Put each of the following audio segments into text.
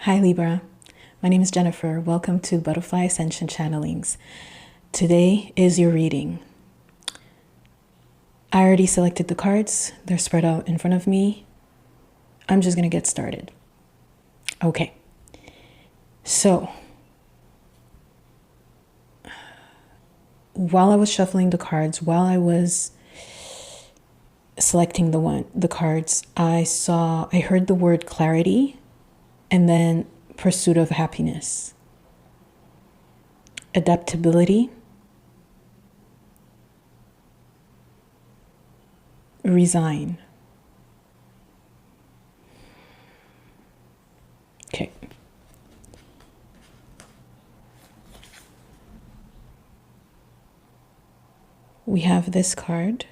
Hi Libra, my name is Jennifer. Welcome to Butterfly Ascension Channelings. Today is your reading. I already selected the cards. They're spread out in front of me. I'm just going to get started. Okay. So, while I was shuffling the cards, while I was selecting the cards, I heard the word clarity and then pursuit of happiness, adaptability, resign. Okay. We have this card.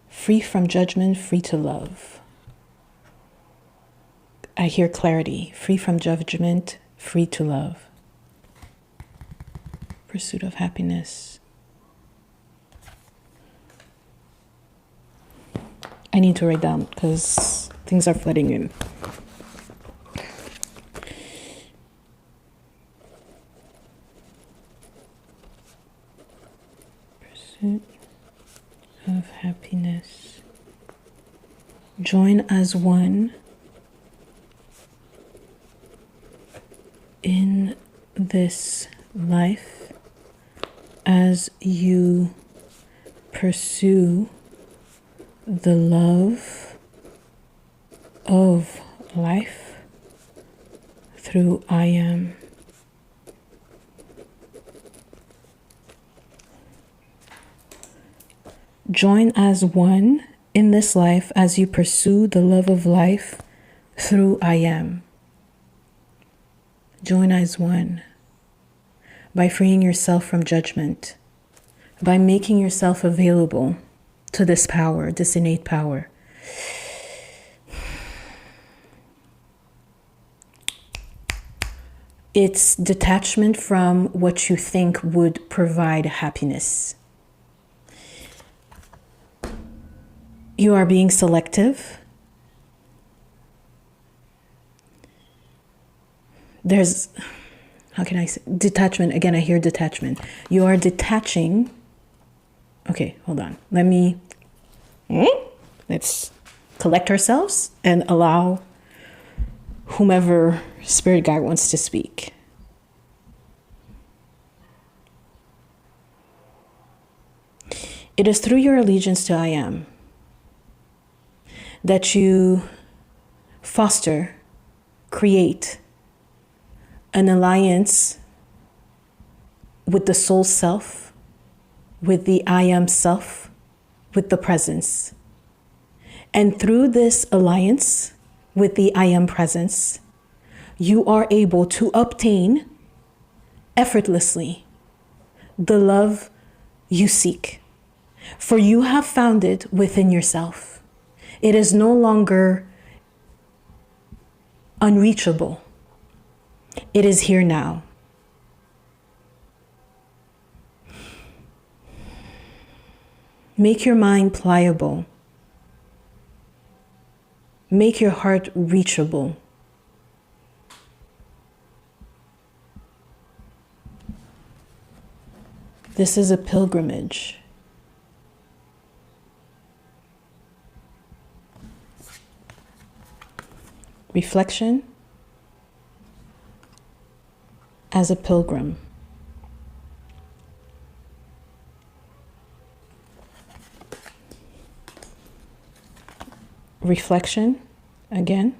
Free from judgment, free to love. I hear clarity. Free from judgment, free to love. Pursuit of happiness. I need to write down because things are flooding in. Pursuit of happiness. Join as one in this life as you pursue the love of life through I am. Join as one in this life as you pursue the love of life through I am. Join as one by freeing yourself from judgment, by making yourself available to this power, this innate power. It's detachment from what you think would provide happiness. You are being selective. There's, how can I say, detachment. Again, I hear detachment. You are detaching. Okay, hold on. Let's collect ourselves and allow whomever spirit guide wants to speak. It is through your allegiance to I am that you foster, create an alliance with the soul self, with the I am self, with the presence. And through this alliance with the I am presence, you are able to obtain effortlessly the love you seek. For you have found it within yourself. It is no longer unreachable. It is here now. Make your mind pliable. Make your heart reachable. This is a pilgrimage. Reflection as a pilgrim. Reflection again.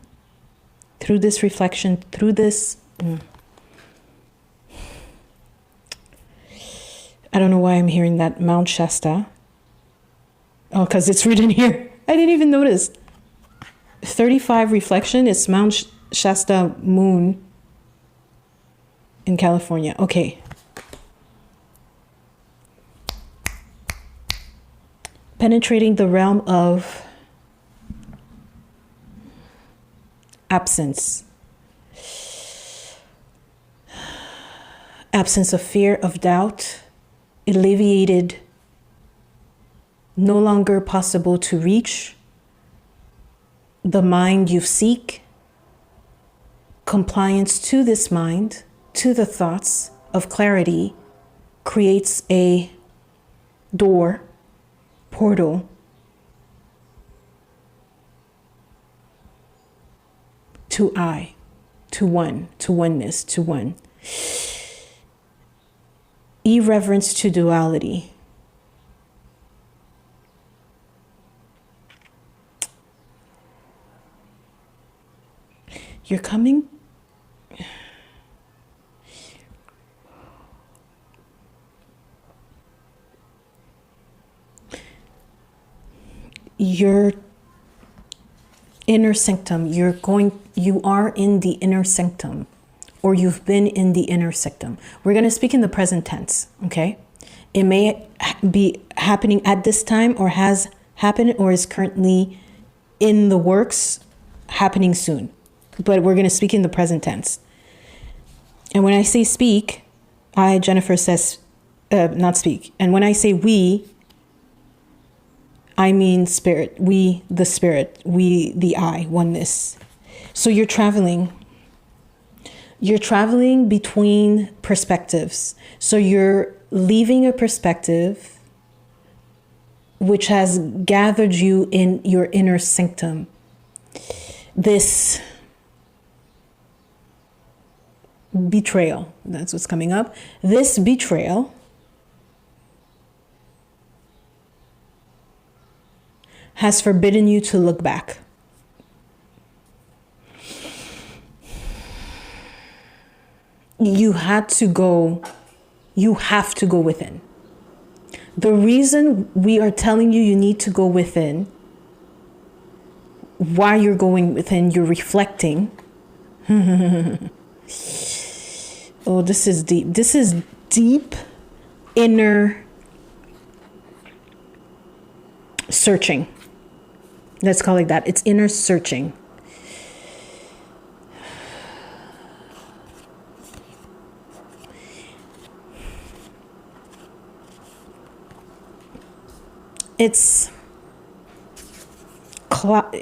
Through this reflection, through this, I don't know why I'm hearing that Mount Shasta. Oh, because it's written here. I didn't even notice. 35 reflection is Mount Shasta moon in California. Okay. Penetrating the realm of absence. Absence of fear, of doubt, alleviated, no longer possible to reach the mind you seek, compliance to this mind, to the thoughts of clarity, creates a door, portal to I, to one, to oneness, to one. Irreverence to duality. You're coming. Your inner sanctum, you are in the inner sanctum, or you've been in the inner sanctum. We're going to speak in the present tense, okay? It may be happening at this time, or has happened, or is currently in the works, happening soon. But we're going to speak in the present tense. And when I say speak, Jennifer says, not speak. And when I say we, I mean spirit. We, the spirit. We, the I, oneness. So you're traveling. You're traveling between perspectives. So you're leaving a perspective which has gathered you in your inner sanctum. This betrayal, that's what's coming up. This betrayal has forbidden you to look back. You have to go within. The reason we are telling you need to go within, while you're going within, you're reflecting. Oh, this is deep. This is deep inner searching. Let's call it that. It's inner searching. It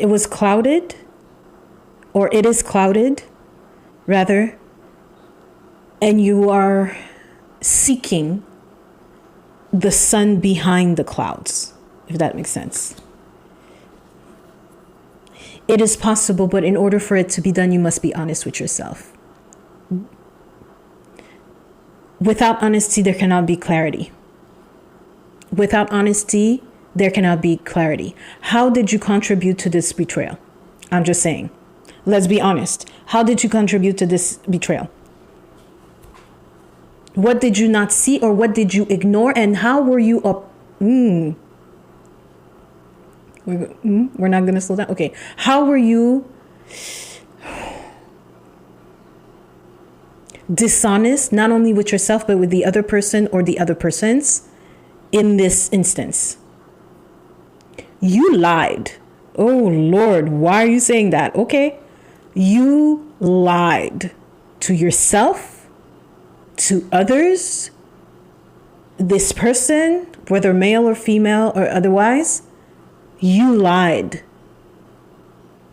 was clouded, or it is clouded, rather, and you are seeking the sun behind the clouds, if that makes sense. It is possible, but in order for it to be done, you must be honest with yourself. Without honesty, there cannot be clarity. Without honesty, there cannot be clarity. How did you contribute to this betrayal? I'm just saying. Let's be honest. How did you contribute to this betrayal? What did you not see, or what did you ignore, and how were you up? We're not going to slow down. Okay. How were you dishonest, not only with yourself, but with the other person or the other persons in this instance? You lied. Oh, Lord, why are you saying that? Okay. You lied to yourself, to others, this person, whether male or female or otherwise. You lied.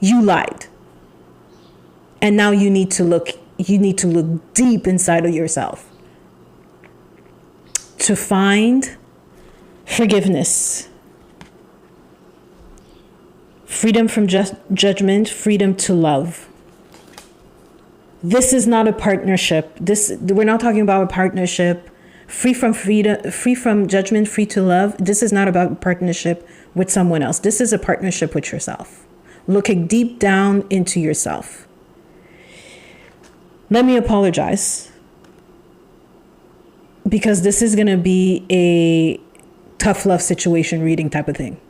You lied. And now you need to look deep inside of yourself to find forgiveness, freedom from judgment, freedom to love. This is not a partnership. We're not talking about a partnership. Free from freedom, free from judgment, free to love. This is not about a partnership with someone else. This is a partnership with yourself. Looking deep down into yourself. Let me apologize, because this is going to be a tough love situation reading type of thing.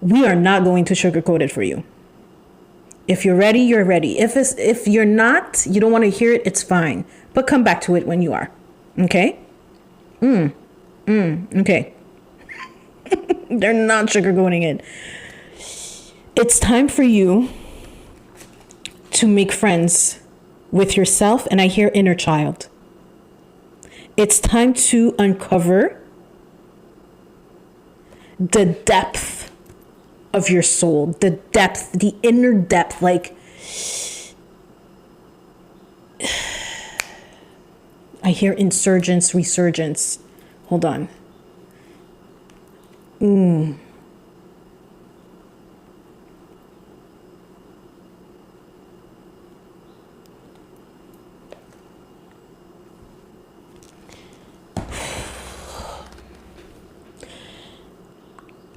We are not going to sugarcoat it for you. If you're ready, you're ready. If you're not, you don't want to hear it, it's fine. But come back to it when you are. Okay? Okay. They're not sugarcoating it. It's time for you to make friends with yourself, and I hear inner child. It's time to uncover the depth of your soul, the depth, the inner depth. Like, I hear insurgence, resurgence. Hold on.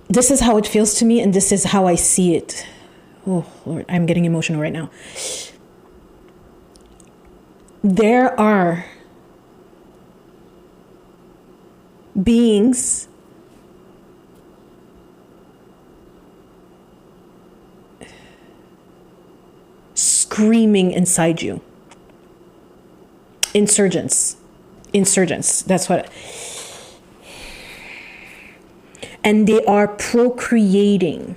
This is how it feels to me, and this is how I see it. Oh, Lord, I'm getting emotional right now. There are beings screaming inside you. Insurgents. That's what. And they are procreating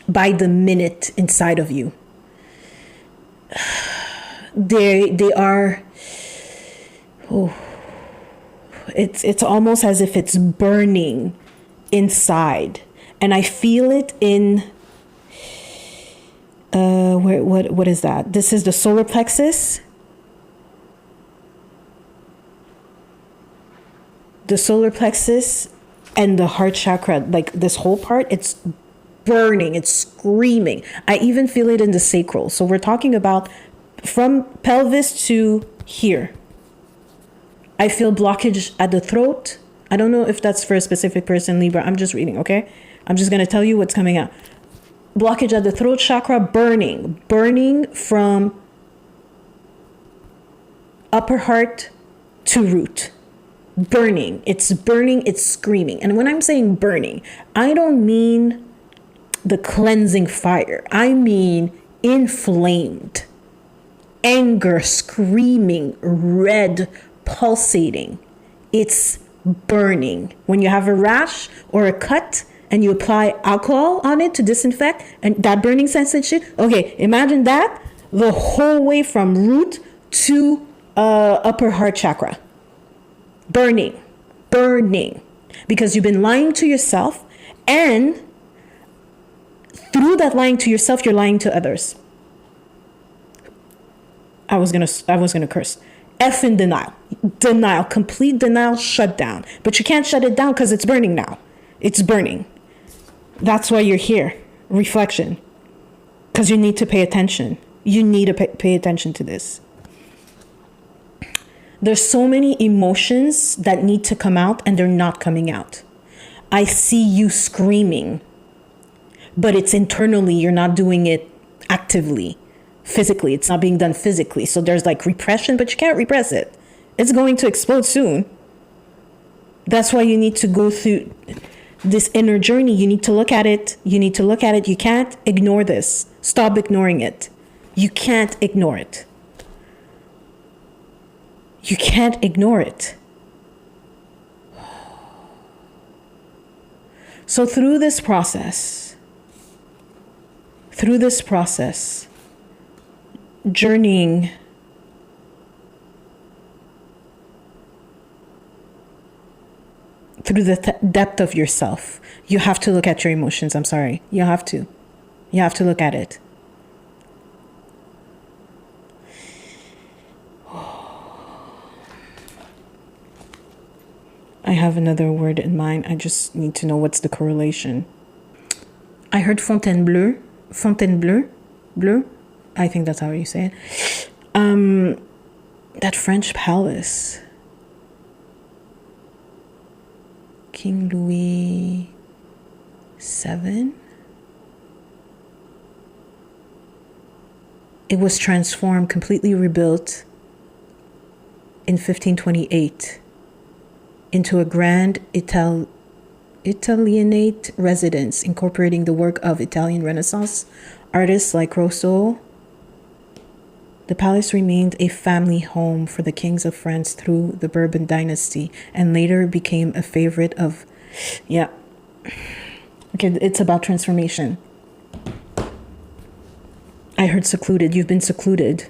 by the minute inside of you. They are. Oh, it's almost as if it's burning inside, and I feel it in. What is that? This is the solar plexus. The solar plexus and the heart chakra, like this whole part, it's burning, it's screaming. I even feel it in the sacral. So we're talking about from pelvis to here. I feel blockage at the throat. I don't know if that's for a specific person, Libra. I'm just reading, okay? I'm just going to tell you what's coming out. Blockage at the throat chakra, burning from upper heart to root. Burning, it's screaming. And when I'm saying burning, I don't mean the cleansing fire. I mean inflamed, anger, screaming, red, pulsating. It's burning. When you have a rash or a cut and you apply alcohol on it to disinfect, and that burning sensation, okay, imagine that the whole way from root to upper heart chakra. Burning, because you've been lying to yourself, and through that lying to yourself, you're lying to others. I was gonna curse. F in denial, complete denial, shut down. But you can't shut it down because it's burning now. It's burning. That's why you're here. Reflection, because you need to pay attention. You need to pay attention to this. There's so many emotions that need to come out and they're not coming out. I see you screaming, but it's internally. You're not doing it actively, physically. It's not being done physically. So there's like repression, but you can't repress it. It's going to explode soon. That's why you need to go through this inner journey. You need to look at it. You can't ignore this. Stop ignoring it. You can't ignore it. You can't ignore it. So through this process, journeying through the depth of yourself, you have to look at your emotions. I'm sorry. You have to look at it. I have another word in mind. I just need to know what's the correlation. I heard Fontainebleau. Bleu. I think that's how you say it. That French palace. King Louis VII. It was transformed, completely rebuilt in 1528 into a grand Italianate residence, incorporating the work of Italian Renaissance artists like Rousseau. The palace remained a family home for the kings of France through the Bourbon dynasty, and later became a favorite of, okay, it's about transformation. I heard secluded. You've been secluded.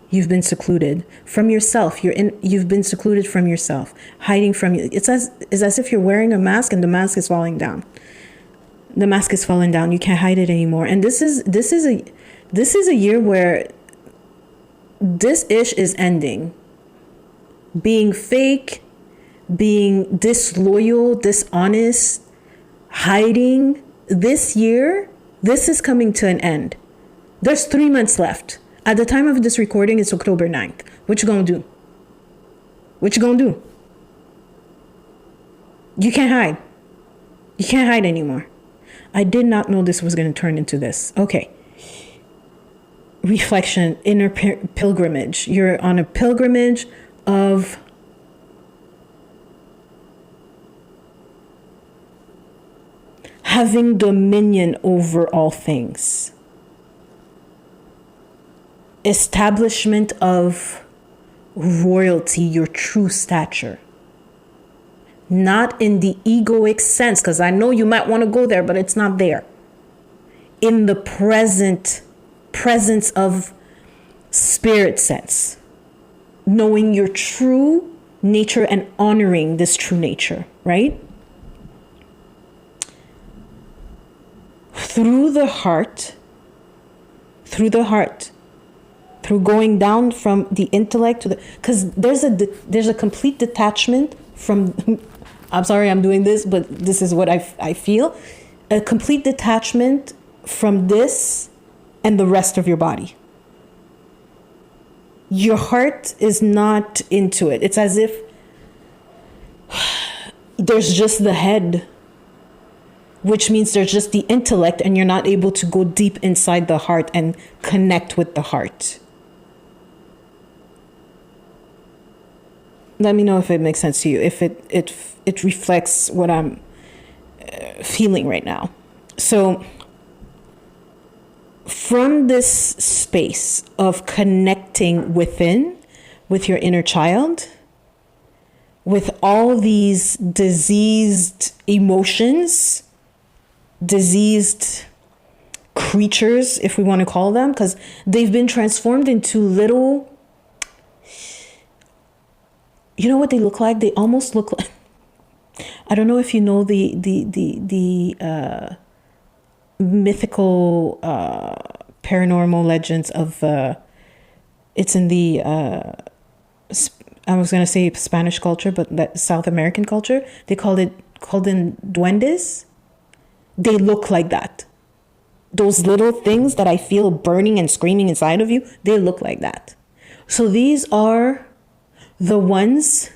You've been secluded from yourself. You've been secluded from yourself, hiding from you. It's as if you're wearing a mask and the mask is falling down. The mask is falling down. You can't hide it anymore. And this is a year where this ish is ending. Being fake, being disloyal, dishonest, hiding. This year, this is coming to an end. There's 3 months left. At the time of this recording, it's October 9th. What you gonna do? What you gonna do? You can't hide. You can't hide anymore. I did not know this was going to turn into this. Okay. Reflection, inner pilgrimage. You're on a pilgrimage of having dominion over all things. Establishment of royalty, your true stature. Not in the egoic sense, because I know you might want to go there, but it's not there. In the presence of spirit sense. Knowing your true nature and honoring this true nature, right? Through the heart, through going down from the intellect to the, because there's a complete detachment from, I'm sorry I'm doing this, but this is what I feel. A complete detachment from this and the rest of your body. Your heart is not into it. It's as if there's just the head, which means there's just the intellect, and you're not able to go deep inside the heart and connect with the heart. Let me know if it makes sense to you, if it reflects what I'm feeling right now. So from this space of connecting within, with your inner child, with all these diseased emotions, diseased creatures, if we want to call them, because they've been transformed into little, you know what they look like? They almost look like, I don't know if you know the mythical paranormal legends of it's in the I was gonna say Spanish culture, but that South American culture, they called in duendes. They look like that. Those little things that I feel burning and screaming inside of you, they look like that. So these are the ones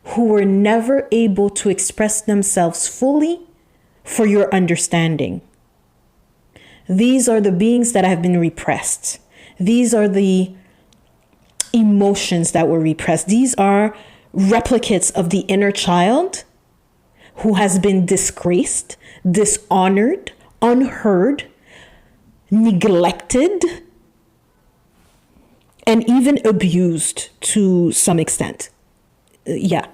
who were never able to express themselves fully for your understanding. These are the beings that have been repressed. These are the emotions that were repressed. These are replicates of the inner child who has been disgraced, dishonored, unheard, neglected, and even abused to some extent. Yeah.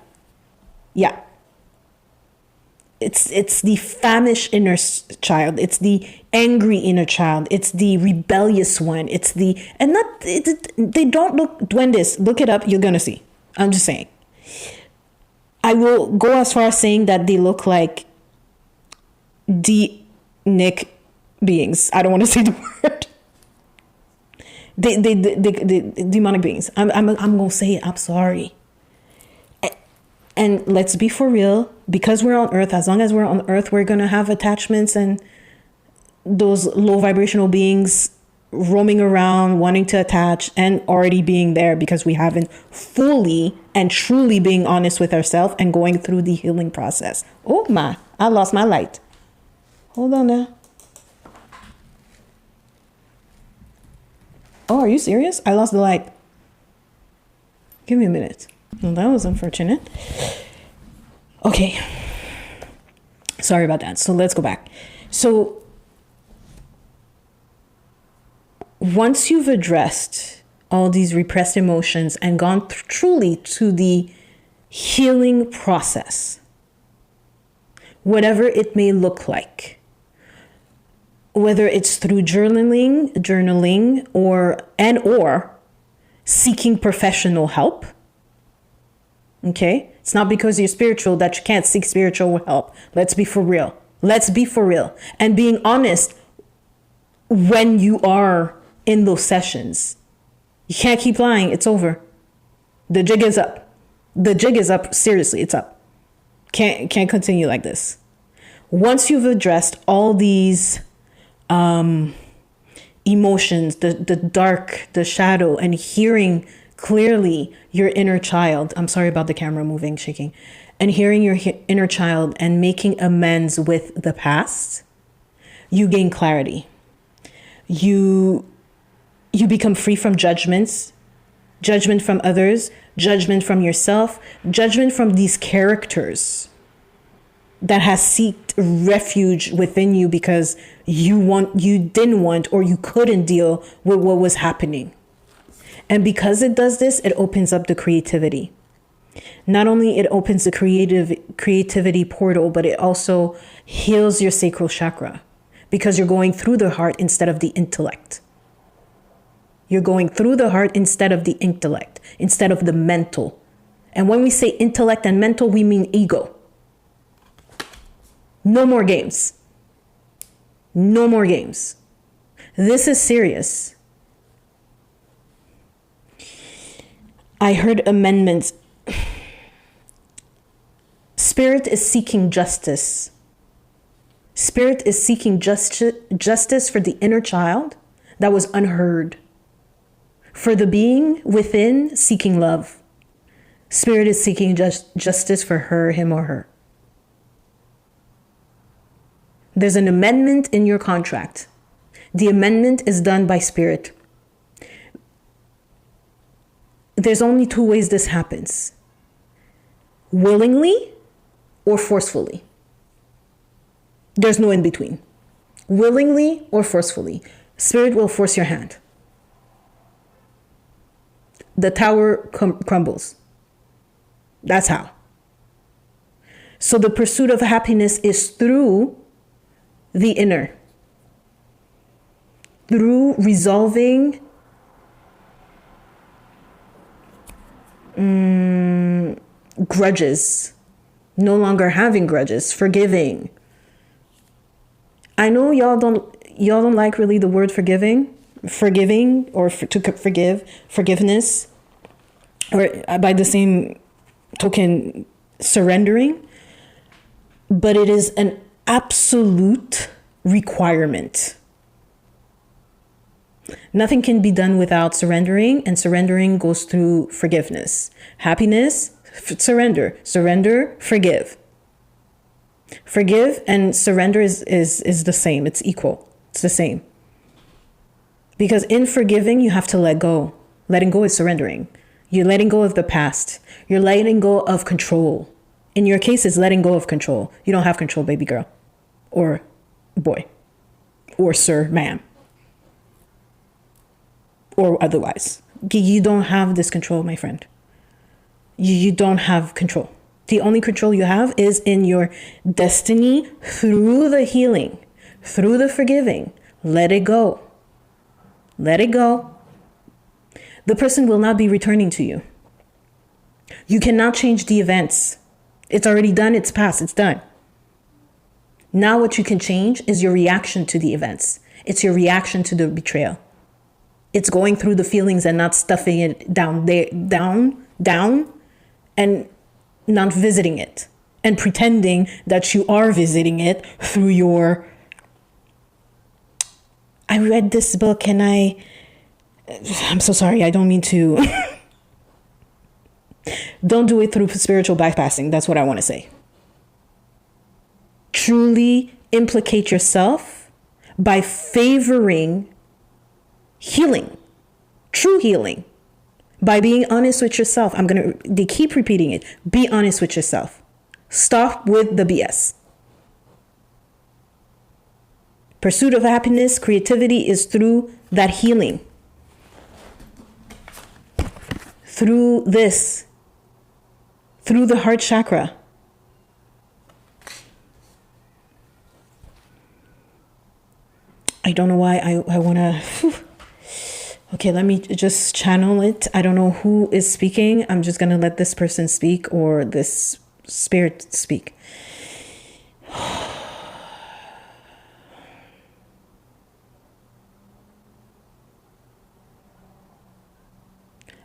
It's the famished inner child. It's the angry inner child. It's the rebellious one. They don't look duendes. Look it up. You're going to see. I'm just saying. I will go as far as saying that they look like demonic beings. I don't want to say the word. They demonic beings. I'm going to say it. I'm sorry. And let's be for real, because we're on earth, as long as we're on earth, we're going to have attachments and those low vibrational beings roaming around, wanting to attach and already being there because we haven't fully and truly being honest with ourselves and going through the healing process. Oh my, I lost my light. Hold on now. Oh, are you serious? I lost the light. Give me a minute. Well, that was unfortunate. Okay. Sorry about that. So let's go back. So once you've addressed all these repressed emotions and gone truly to the healing process, whatever it may look like, whether it's through journaling or seeking professional help. Okay? It's not because you're spiritual that you can't seek spiritual help. Let's be for real. Let's be for real. And being honest when you are in those sessions. You can't keep lying. It's over. The jig is up. The jig is up. Seriously, it's up. Can't continue like this. Once you've addressed all these emotions, the dark, the shadow, and hearing clearly your inner child. I'm sorry about the camera moving, shaking. And hearing your inner child and making amends with the past, you gain clarity. You become free from judgments, judgment from others, judgment from yourself, judgment from these characters that has sought refuge within you because you didn't want or you couldn't deal with what was happening. And because it does this, it opens up the creativity. Not only it opens the creativity portal, but it also heals your sacral chakra because you're going through the heart instead of the intellect. You're going through the heart instead of the intellect, instead of the mental. And when we say intellect and mental, we mean ego. No more games. No more games. This is serious. I heard amendments. Spirit is seeking justice. Spirit is seeking justice for the inner child that was unheard. For the being within seeking love. Spirit is seeking justice for her, him, or her. There's an amendment in your contract. The amendment is done by Spirit. There's only two ways this happens. Willingly or forcefully. There's no in between. Willingly or forcefully. Spirit will force your hand. The tower crumbles. That's how. So the pursuit of happiness is through the inner. Through resolving grudges. No longer having grudges. Forgiving. I know y'all don't like really the word forgiving or to forgive, forgiveness, or by the same token, surrendering. But it is an absolute requirement. Nothing can be done without surrendering, and surrendering goes through forgiveness. Happiness, surrender. Surrender, forgive. Forgive and surrender is the same. It's equal. It's the same. Because in forgiving, you have to let go. Letting go is surrendering. You're letting go of the past. You're letting go of control. In your case, it's letting go of control. You don't have control, baby girl. Or boy. Or sir, ma'am. Or otherwise. You don't have this control, my friend. You don't have control. The only control you have is in your destiny through the healing, through the forgiving. Let it go. Let it go. The person will not be returning to you. You cannot change the events. It's already done. It's past. It's done. Now what you can change is your reaction to the events. It's your reaction to the betrayal. It's going through the feelings and not stuffing it down, and not visiting it and pretending that you are visiting it through your, I read this book and I'm so sorry, I don't mean to. Don't do it through spiritual bypassing. That's what I want to say. Truly implicate yourself by favoring healing, true healing, by being honest with yourself. They keep repeating it. Be honest with yourself. Stop with the BS. Pursuit of happiness, creativity is through that healing. Through this. Through the heart chakra. I don't know why I want to... Okay, let me just channel it. I don't know who is speaking. I'm just going to let this person speak or this spirit speak.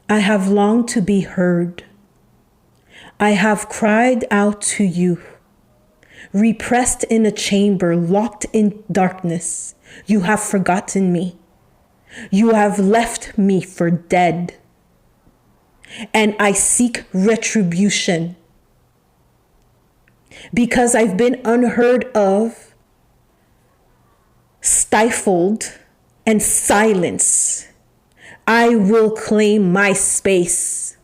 I have longed to be heard. I have cried out to you. Repressed in a chamber, locked in darkness, you have forgotten me. You have left me for dead. And I seek retribution. Because I've been unheard of, stifled, and silenced, I will claim my space.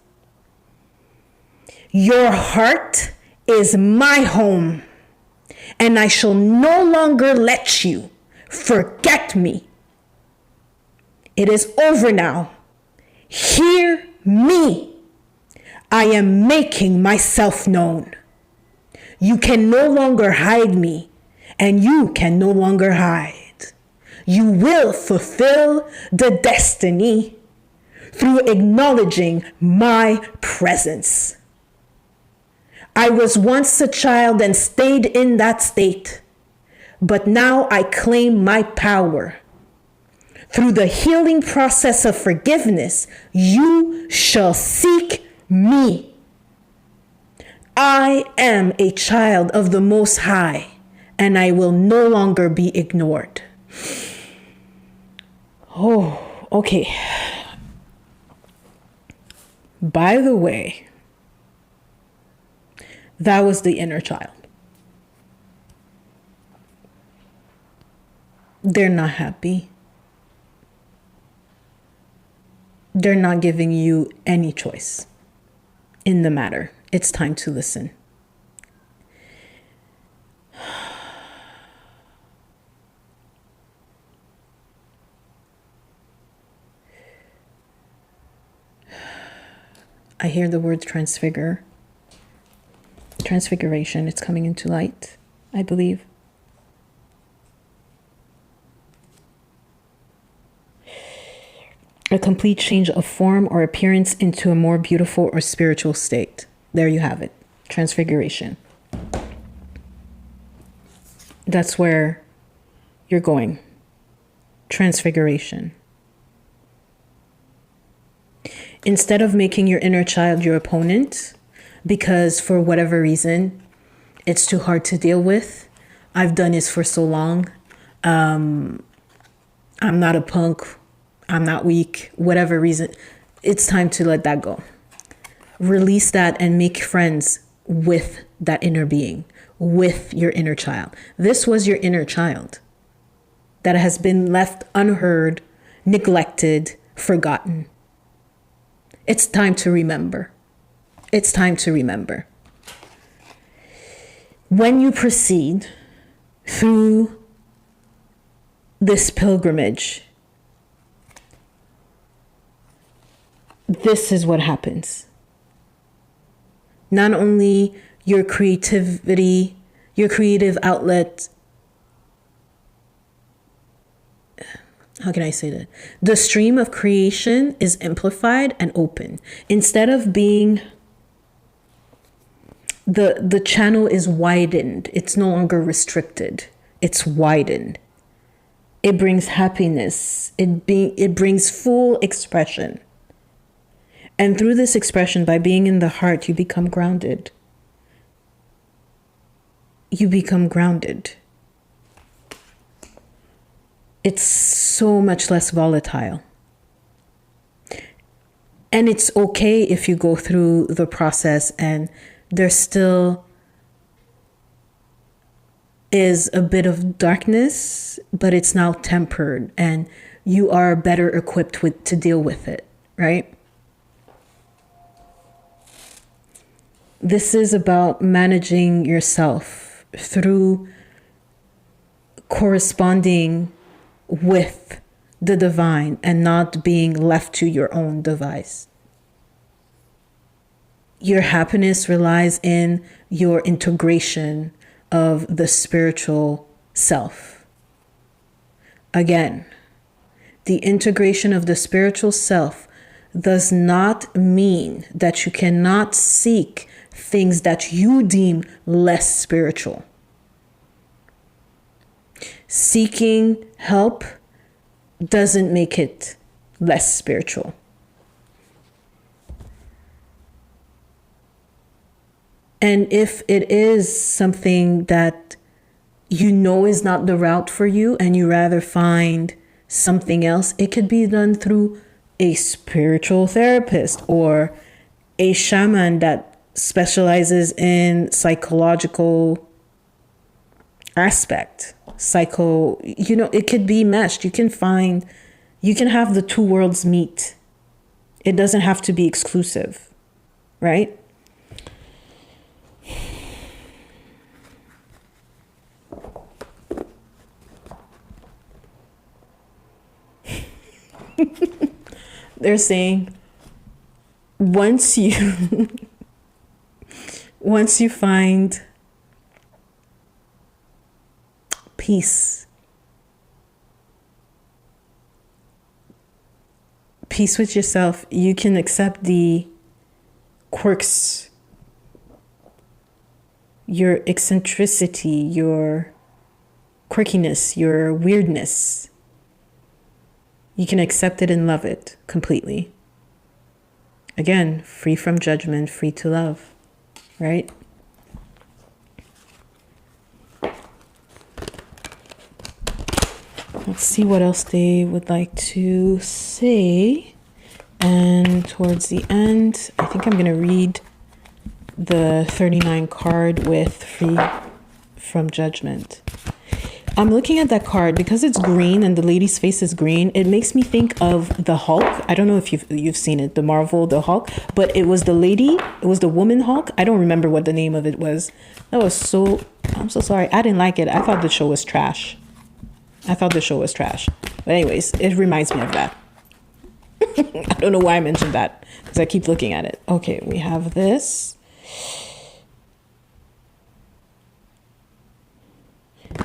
Your heart is my home, and I shall no longer let you forget me. It is over now. Hear me. I am making myself known. You can no longer hide me, and you can no longer hide. You will fulfill the destiny through acknowledging my presence. I was once a child and stayed in that state, but now I claim my power. Through the healing process of forgiveness, you shall seek me. I am a child of the Most High, and I will no longer be ignored. Oh, okay. By the way, that was the inner child. They're not happy. They're not giving you any choice in the matter. It's time to listen. I hear the word transfiguration. It's coming into light, I believe. A complete change of form or appearance into a more beautiful or spiritual state. There you have it. Transfiguration. That's where you're going. Transfiguration. Instead of making your inner child your opponent, because for whatever reason, it's too hard to deal with. I've done this for so long. I'm not a punk. I'm not weak. Whatever reason, it's time to let that go. Release that and make friends with that inner being, with your inner child. This was your inner child that has been left unheard, neglected, forgotten. It's time to remember. It's time to remember. When you proceed through this pilgrimage, this is what happens. Not only your creativity, your creative outlet, how can I say that? The stream of creation is amplified and open. Instead of being, the channel is widened. It's no longer restricted. It's widened. It brings happiness. It brings full expression. And through this expression, by being in the heart, you become grounded. You become grounded. It's so much less volatile. And it's okay if you go through the process and there still is a bit of darkness, but it's now tempered and you are better equipped to deal with it, right? This is about managing yourself through corresponding with the divine and not being left to your own device. Your happiness relies in your integration of the spiritual self. Again, the integration of the spiritual self does not mean that you cannot seek things that you deem less spiritual. Seeking help doesn't make it less spiritual. And if it is something that you know is not the route for you and you rather find something else, it could be done through a spiritual therapist or a shaman that specializes in psychological aspect. It could be meshed. You can have the two worlds meet. It doesn't have to be exclusive, right? They're saying once you find peace with yourself, you can accept the quirks, your eccentricity, your quirkiness, your weirdness. You can accept it and love it completely. Again, free from judgment, free to love, right? Let's see what else they would like to say. And towards the end, I think I'm going to read the 39 card with free from judgment. I'm looking at that card because it's green and the lady's face is green. It makes me think of the Hulk. I don't know if you've seen it, the Marvel, the Hulk, but it was the woman Hulk. I don't remember what the name of it was. I'm so sorry. I didn't like it. I thought the show was trash. But anyways, it reminds me of that. I don't know why I mentioned that because I keep looking at it. Okay, we have this.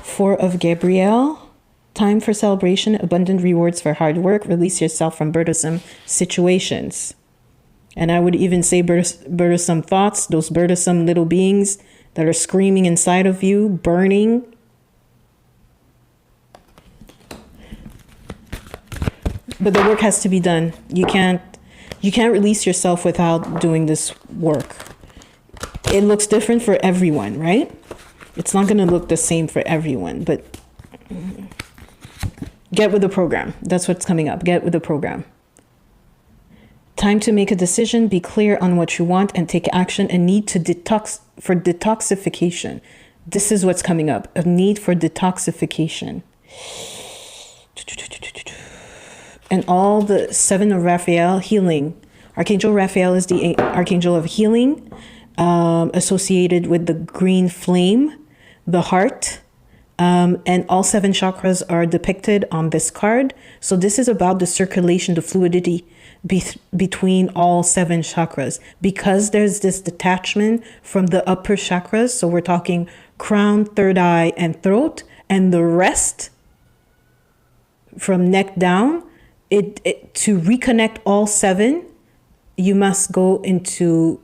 Four of Gabriel. Time for celebration, abundant rewards for hard work. Release yourself from burdensome situations. And I would even say burdensome thoughts, those burdensome little beings that are screaming inside of you, burning. But the work has to be done. You can't release yourself without doing this work. It looks different for everyone, right? It's not going to look the same for everyone, but get with the program. That's what's coming up. Get with the program. Time to make a decision, be clear on what you want and take action. A need to detoxification. This is what's coming up. A need for detoxification. And all the seven of Raphael, healing. Archangel Raphael is the archangel of healing, associated with the green flame, the heart, and all seven chakras are depicted on this card. So this is about the circulation, the fluidity between all seven chakras, because there's this detachment from the upper chakras. So we're talking crown, third eye, and throat, and the rest from neck down. To reconnect all seven, you must go into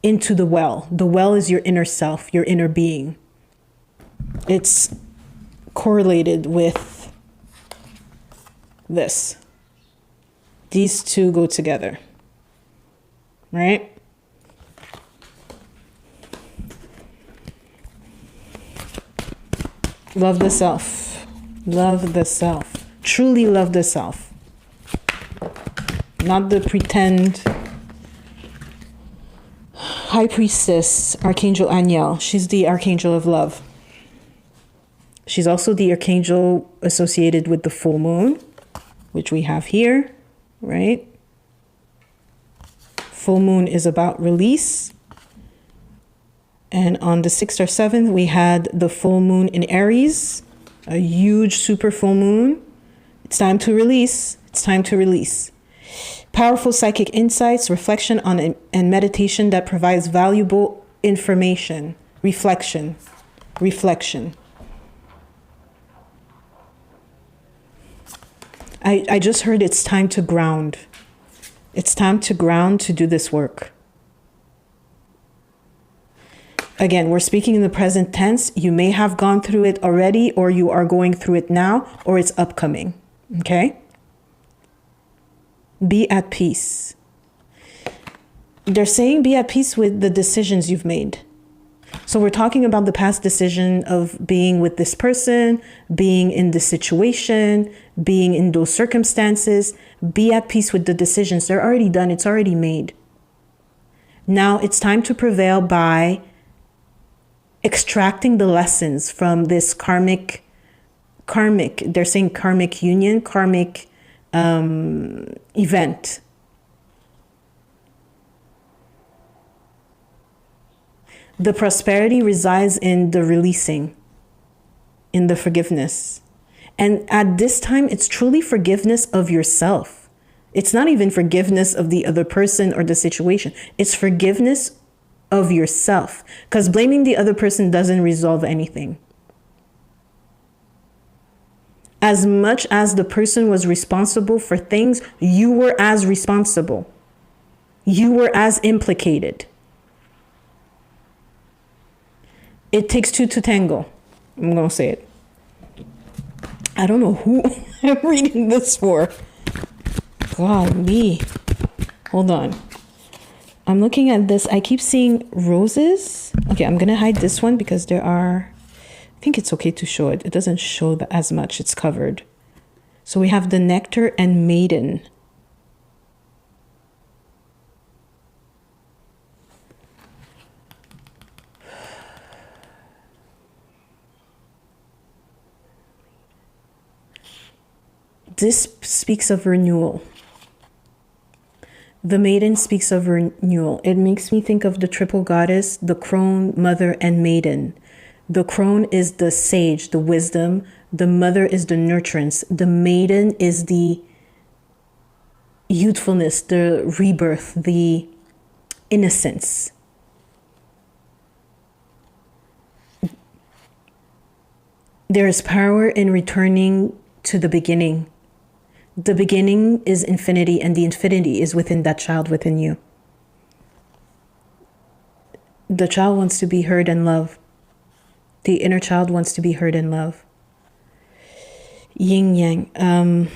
the well. The well is your inner self, your inner being. It's correlated with this. These two go together, right? Love the self. Love the self. Truly love the self. Not the pretend. High Priestess, Archangel Aniel. She's the Archangel of love. She's also the Archangel associated with the full moon, which we have here, right? Full moon is about release. And on the 6th or 7th, we had the full moon in Aries, a huge super full moon. It's time to release. It's time to release. Powerful psychic insights, reflection on and meditation that provides valuable information. Reflection. I just heard it's time to ground. It's time to ground to do this work. Again, we're speaking in the present tense. You may have gone through it already, or you are going through it now, or it's upcoming. Okay? Be at peace. They're saying be at peace with the decisions you've made. So we're talking about the past decision of being with this person, being in this situation, being in those circumstances. Be at peace with the decisions. They're already done. It's already made. Now it's time to prevail by extracting the lessons from this karmic, they're saying karmic union, karmic event. The prosperity resides in the releasing, in the forgiveness. And at this time, it's truly forgiveness of yourself. It's not even forgiveness of the other person or the situation. It's forgiveness of yourself. Because blaming the other person doesn't resolve anything. As much as the person was responsible for things, you were as responsible. You were as implicated. It takes two to tango. I'm going to say it. I don't know who I'm reading this for. God, me. Hold on. I'm looking at this. I keep seeing roses. Okay, I'm going to hide this one because there are... I think it's okay to show it. It doesn't show as much. It's covered. So we have the nectar and maiden. This speaks of renewal. The maiden speaks of renewal. It makes me think of the triple goddess, the crone, mother, and maiden. The crone is the sage, the wisdom. The mother is the nurturance. The maiden is the youthfulness, the rebirth, the innocence. There is power in returning to the beginning. The beginning is infinity, and the infinity is within that child within you. The child wants to be heard and loved. The inner child wants to be heard and loved. Yin yang.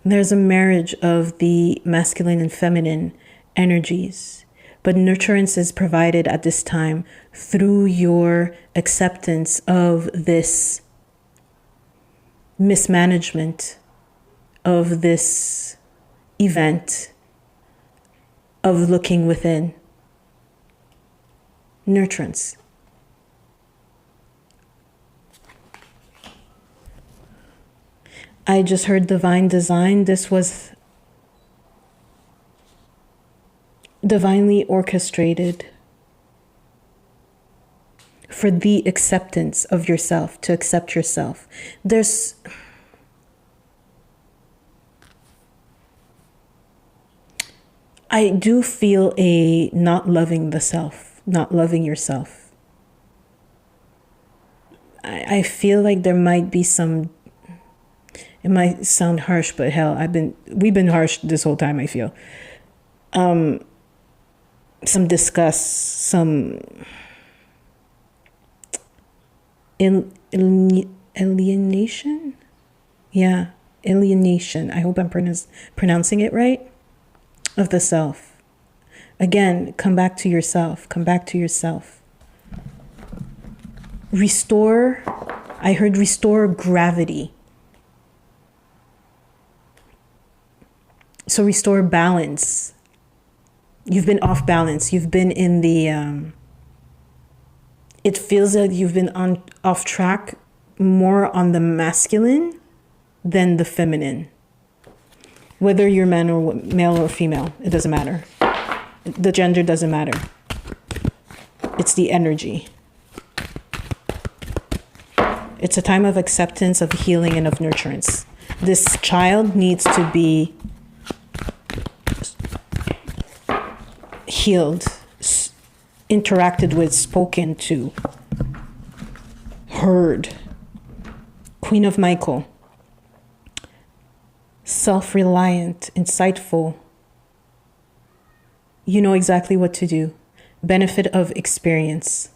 There's a marriage of the masculine and feminine energies, but nurturance is provided at this time through your acceptance of this mismanagement of this event of looking within. Nurturance. I just heard divine design. This was divinely orchestrated for the acceptance of yourself, to accept yourself. I do feel a not loving the self, not loving yourself. I feel like there might be some, it might sound harsh, but hell, we've been harsh this whole time, I feel. Some disgust, some alienation? Yeah, alienation. I hope I'm pronouncing it right. Of the self. Again, come back to yourself. Come back to yourself. Restore. I heard restore gravity. So restore balance. You've been off balance. You've been in the... it feels like you've been off track more on the masculine than the feminine. Whether you're male or female, it doesn't matter. The gender doesn't matter. It's the energy. It's a time of acceptance, of healing, and of nurturance. This child needs to be healed, interacted with, spoken to, heard. Queen of Michael. Self-reliant, insightful. You know exactly what to do. Benefit of experience.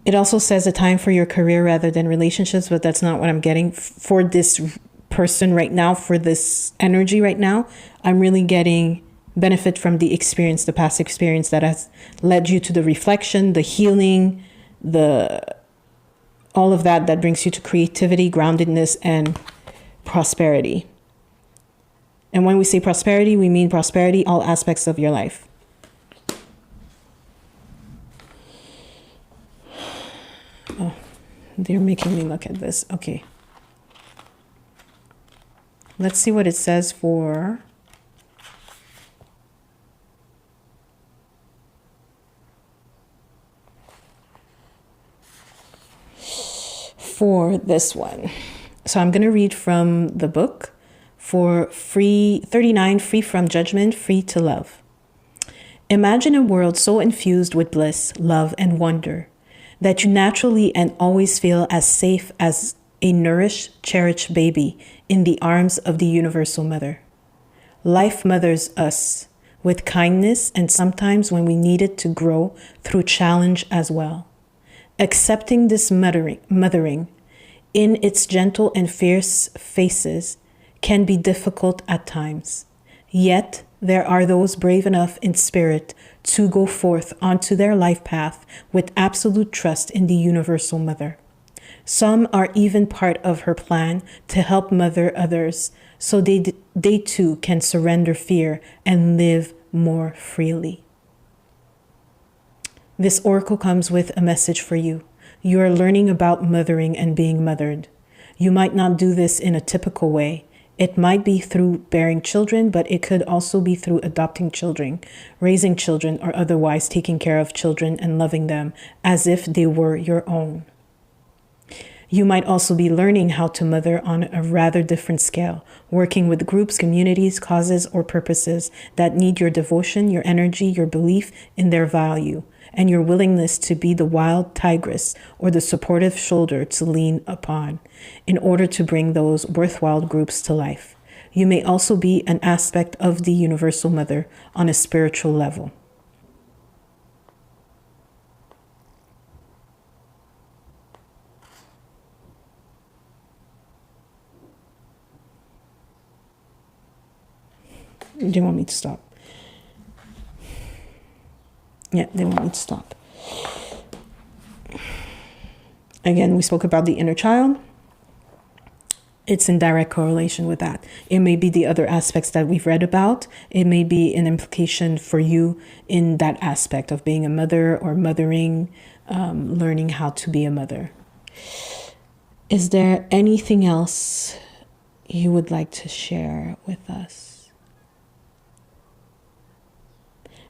It also says a time for your career rather than relationships, but that's not what I'm getting for this person right now, for this energy right now, I'm really getting benefit from the experience, the past experience that has led you to the reflection, the healing, all of that brings you to creativity, groundedness, and prosperity. And when we say prosperity, we mean prosperity, all aspects of your life. Oh, they're making me look at this. Okay. Let's see what it says for this one. So I'm going to read from the book for 39, Free from Judgment, Free to Love. Imagine a world so infused with bliss, love, and wonder that you naturally and always feel as safe as a nourished, cherished baby in the arms of the Universal Mother. Life mothers us with kindness, and sometimes when we need it to grow, through challenge as well. Accepting this mothering in its gentle and fierce faces can be difficult at times. Yet there are those brave enough in spirit to go forth onto their life path with absolute trust in the Universal Mother. Some are even part of her plan to help mother others so they too can surrender fear and live more freely. This oracle comes with a message for you. You are learning about mothering and being mothered. You might not do this in a typical way. It might be through bearing children, but it could also be through adopting children, raising children, or otherwise taking care of children and loving them as if they were your own. You might also be learning how to mother on a rather different scale, working with groups, communities, causes, or purposes that need your devotion, your energy, your belief in their value, and your willingness to be the wild tigress or the supportive shoulder to lean upon in order to bring those worthwhile groups to life. You may also be an aspect of the Universal Mother on a spiritual level. Do you want me to stop? Yeah, they want me to stop. Again, we spoke about the inner child. It's in direct correlation with that. It may be the other aspects that we've read about. It may be an implication for you in that aspect of being a mother or mothering, learning how to be a mother. Is there anything else you would like to share with us?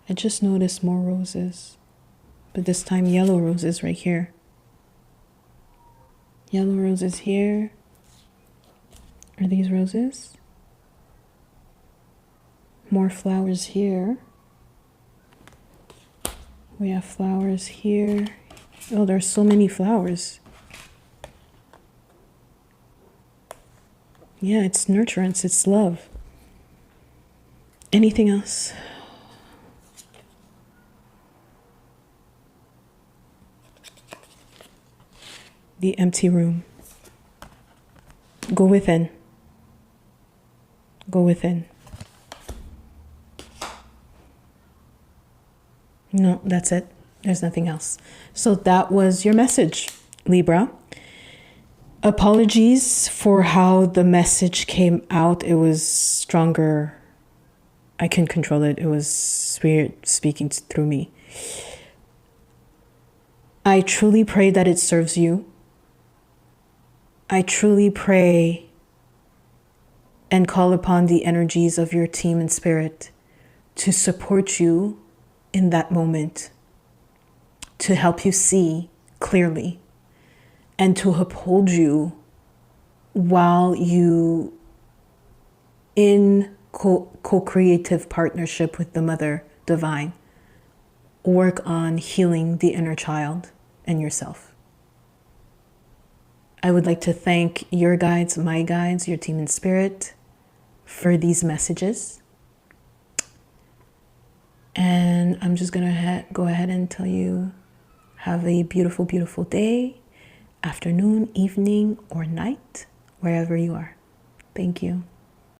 I just noticed more roses, but this time yellow roses right here. Yellow roses here. Are these roses? More flowers here. We have flowers here. Oh, there's so many flowers. Yeah, it's nurturance, it's love. Anything else? The empty room. Go within. Go within. No, that's it. There's nothing else. So that was your message, Libra. Apologies for how the message came out. It was stronger. I couldn't control it. It was Spirit speaking through me. I truly pray that it serves you. I truly pray and call upon the energies of your team and spirit to support you in that moment, to help you see clearly, and to uphold you while you, in co-creative partnership with the Mother Divine, work on healing the inner child and yourself. I would like to thank your guides, my guides, your team in spirit for these messages. And I'm just going to go ahead and tell you, have a beautiful, beautiful day, afternoon, evening, or night, wherever you are. Thank you.